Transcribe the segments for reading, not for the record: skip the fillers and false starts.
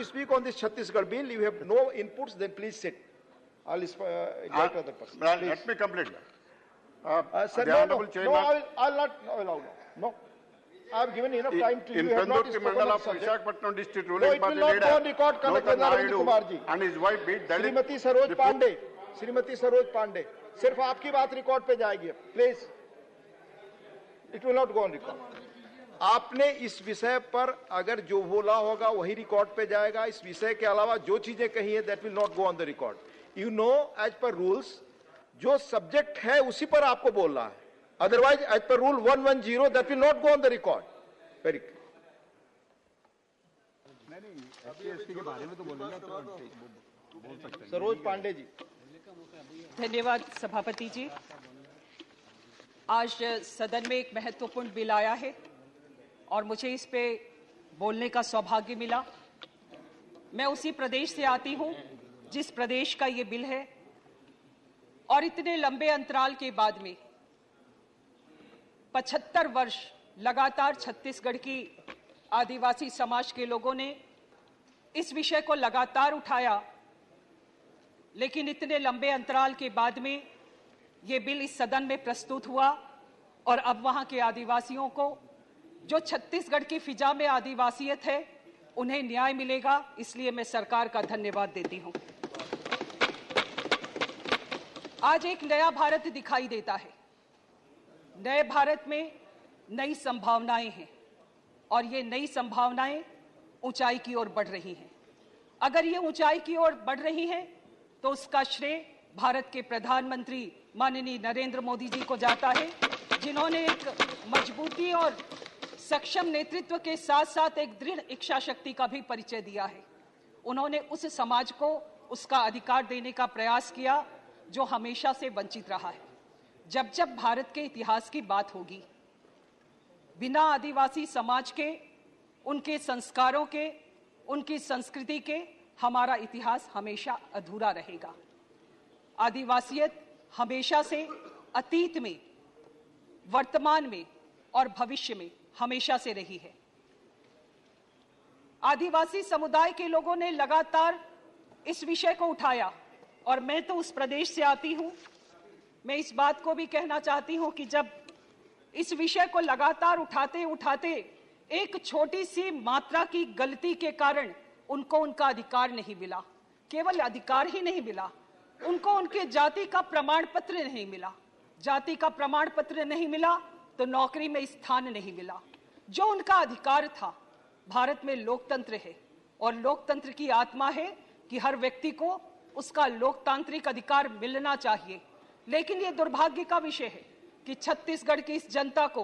to speak on this Chhattisgarh bill. You have no inputs, then please sit. I'll invite other person. Let me complete. Sir, the no, Honorable no, Chairman, no, I'll not allow. No. I have given enough time to you. in You have not Pendurti spoken Mandal on of the subject. Visakhapatnam district No, ruling it will party not leader go on record, Lotan Narayan Kumar ji. and his wife beat Dalit. Shrimati Saroj Pandey, Shrimati Saroj Pandey, सिर्फ आपकी बात record पे जाएगी. Please, it will not go on record. आपने इस विषय पर अगर जो बोला होगा वही रिकॉर्ड पे जाएगा. इस विषय के अलावा जो चीजें कही है that will not go on the record. You know, as per rules जो सब्जेक्ट है उसी पर आपको बोलना है. Otherwise as per rule 110 that will not go on the record. Very Saroj Pandey ji. धन्यवाद सभापति जी। आज सदन में एक महत्वपूर्ण बिल आया है और मुझे इस पे बोलने का सौभाग्य मिला। मैं उसी प्रदेश से आती हूं जिस प्रदेश का ये बिल है और इतने लंबे अंतराल के बाद में 75 वर्ष लगातार छत्तीसगढ़ की आदिवासी समाज के लोगों ने इस विषय को लगातार उठाया, लेकिन इतने लंबे अंतराल के बाद में ये बिल इस सदन में प्रस्तुत हुआ और अब वहां के आदिवासियों को जो छत्तीसगढ़ की फिजा में आदिवासियत है उन्हें न्याय मिलेगा। इसलिए मैं सरकार का धन्यवाद देती हूं। आज एक नया भारत दिखाई देता है। नए भारत में नई संभावनाएं हैं और ये नई संभावनाएं ऊंचाई की ओर बढ़ रही हैं। अगर ये ऊंचाई की ओर बढ़ रही हैं तो उसका श्रेय भारत के प्रधानमंत्री माननीय नरेंद्र मोदी जी को जाता है, जिन्होंने एक मजबूती और सक्षम नेतृत्व के साथ साथ एक दृढ़ इच्छा शक्ति का भी परिचय दिया है। उन्होंने उस समाज को उसका अधिकार देने का प्रयास किया जो हमेशा से वंचित रहा है। जब जब भारत के इतिहास की बात होगी, बिना आदिवासी समाज के, उनके संस्कारों के, उनकी संस्कृति के हमारा इतिहास हमेशा अधूरा रहेगा। आदिवासियत हमेशा से अतीत में, वर्तमान में और भविष्य में हमेशा से रही है। आदिवासी समुदाय के लोगों ने लगातार इस विषय को उठाया और मैं तो उस प्रदेश से आती हूं। मैं इस बात को भी कहना चाहती हूं कि जब इस विषय को लगातार उठाते उठाते एक छोटी सी मात्रा की गलती के कारण उनको उनका अधिकार नहीं मिला, केवल अधिकार ही नहीं मिला, उनको उनके जाति का प्रमाण पत्र नहीं मिला। जाति का प्रमाण पत्र नहीं मिला तो नौकरी में स्थान नहीं मिला। जो उनका अधिकार था, भारत में लोकतंत्र है और लोकतंत्र की आत्मा है कि हर व्यक्ति को उसका लोकतांत्रिक अधिकार मिलना चाहिए। लेकिन ये दुर्भाग्य का विषय है कि छत्तीसगढ़ की इस जनता को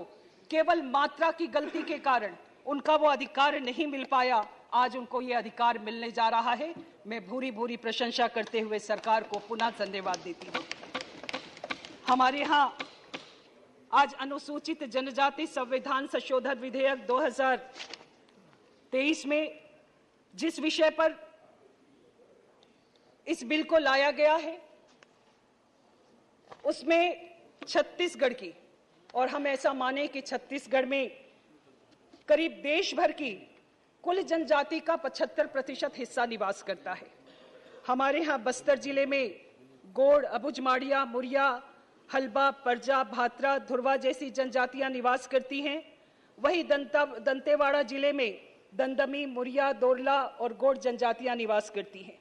केवल मात्रा की गलती के कारण उनका वो अधिकार नहीं मिल पाया। आज उनको ये अधिकार मिलने जा रहा है। मैं भूरी भूरी प्रशंसा करते हुए सरकार को पुनः धन्यवाद देती हूँ। हमारे यहाँ आज अनुसूचित जनजाति संविधान संशोधन विधेयक 2023 में जिस विषय पर इस बिल को लाया गया है उसमें छत्तीसगढ़ की, और हम ऐसा माने कि छत्तीसगढ़ में करीब देश भर की कुल जनजाति का 75% हिस्सा निवास करता है। हमारे यहाँ बस्तर जिले में गोड़, अबुझमाड़िया, मुरिया, हल्बा, परजा, भात्रा, धुरवा जैसी जनजातियां निवास करती हैं। वही दंतेवाड़ा जिले में दंदमी, मुरिया, दोरला और गोड़ जनजातियां निवास करती हैं।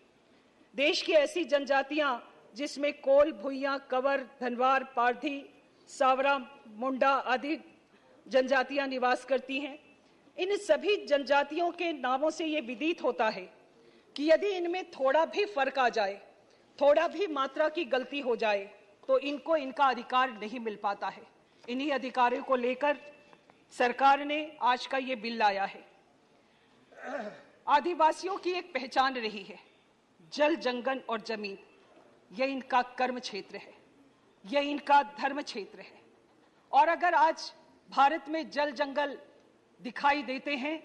देश की ऐसी जनजातियां जिसमें कोल, भुइयां, कंवर, धनवार, पारधी, सावरा, मुंडा आदि जनजातियां निवास करती हैं। इन सभी जनजातियों के नामों से ये विदित होता है कि यदि इनमें थोड़ा भी फर्क आ जाए, थोड़ा भी मात्रा की गलती हो जाए तो इनको इनका अधिकार नहीं मिल पाता है। इन्हीं अधिकारों को लेकर सरकार ने आज का ये बिल लाया है। आदिवासियों की एक पहचान रही है, जल, जंगल और जमीन। यह इनका कर्म क्षेत्र है, यह इनका धर्म क्षेत्र है। और अगर आज भारत में जल जंगल दिखाई देते हैं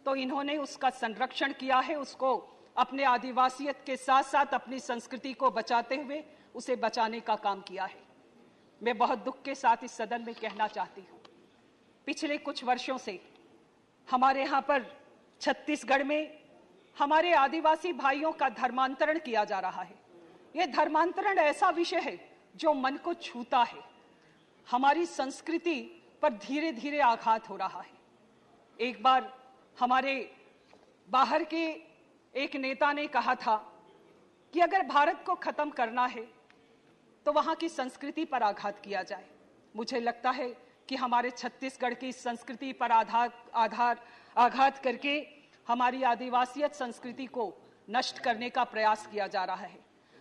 तो इन्होंने उसका संरक्षण किया है, उसको अपने आदिवासियत के साथ साथ अपनी संस्कृति को बचाते हुए उसे बचाने का काम किया है। मैं बहुत दुख के साथ इस सदन में कहना चाहती हूँ, पिछले कुछ वर्षों से हमारे यहाँ पर छत्तीसगढ़ में हमारे आदिवासी भाइयों का धर्मांतरण किया जा रहा है। यह धर्मांतरण ऐसा विषय है जो मन को छूता है। हमारी संस्कृति पर धीरे धीरे आघात हो रहा है। एक बार हमारे बाहर के एक नेता ने कहा था कि अगर भारत को खत्म करना है तो वहां की संस्कृति पर आघात किया जाए। मुझे लगता है कि हमारे छत्तीसगढ़ की संस्कृति पर आघात करके हमारी आदिवासियत संस्कृति को नष्ट करने का प्रयास किया जा रहा है।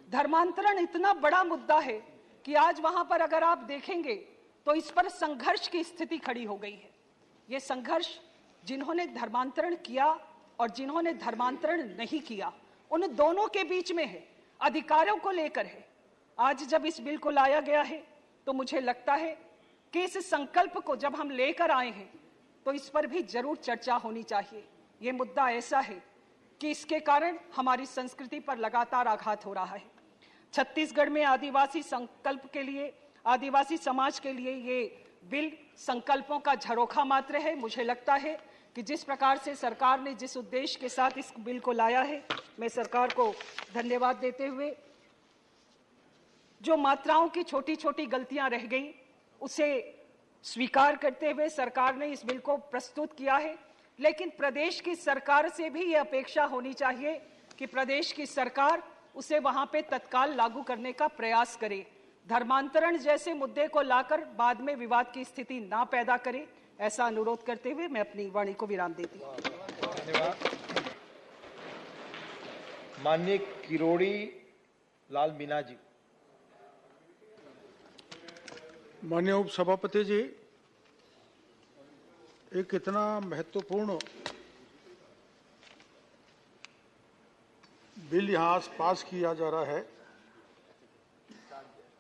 धर्मांतरण इतना बड़ा मुद्दा है कि आज वहां पर अगर आप देखेंगे तो इस पर संघर्ष की स्थिति खड़ी हो गई है। ये संघर्ष जिन्होंने धर्मांतरण किया और जिन्होंने धर्मांतरण नहीं किया, उन दोनों के बीच में है, अधिकारों को लेकर है। आज जब इस बिल को लाया गया है तो मुझे लगता है कि इस संकल्प को जब हम लेकर आए हैं तो इस पर भी जरूर चर्चा होनी चाहिए। ये मुद्दा ऐसा है कि इसके कारण हमारी संस्कृति पर लगातार आघात हो रहा है। छत्तीसगढ़ में आदिवासी संकल्प के लिए, आदिवासी समाज के लिए ये बिल संकल्पों का झरोखा मात्र है। मुझे लगता है कि जिस प्रकार से सरकार ने जिस उद्देश्य के साथ इस बिल को लाया है, मैं सरकार को धन्यवाद देते हुए जो मात्राओं की छोटी छोटी गलतियां रह गई उसे स्वीकार करते हुए सरकार ने इस बिल को प्रस्तुत किया है। लेकिन प्रदेश की सरकार से भी ये अपेक्षा होनी चाहिए कि प्रदेश की सरकार उसे वहां पे तत्काल लागू करने का प्रयास करे। धर्मांतरण जैसे मुद्दे को लाकर बाद में विवाद की स्थिति ना पैदा करे, ऐसा अनुरोध करते हुए मैं अपनी वाणी को विराम देती हूँ। धन्यवाद। माननीय किरोड़ी लाल मीणा जी। माननीय उपसभापति जी, एक इतना महत्वपूर्ण बिल यहाँ पास किया जा रहा है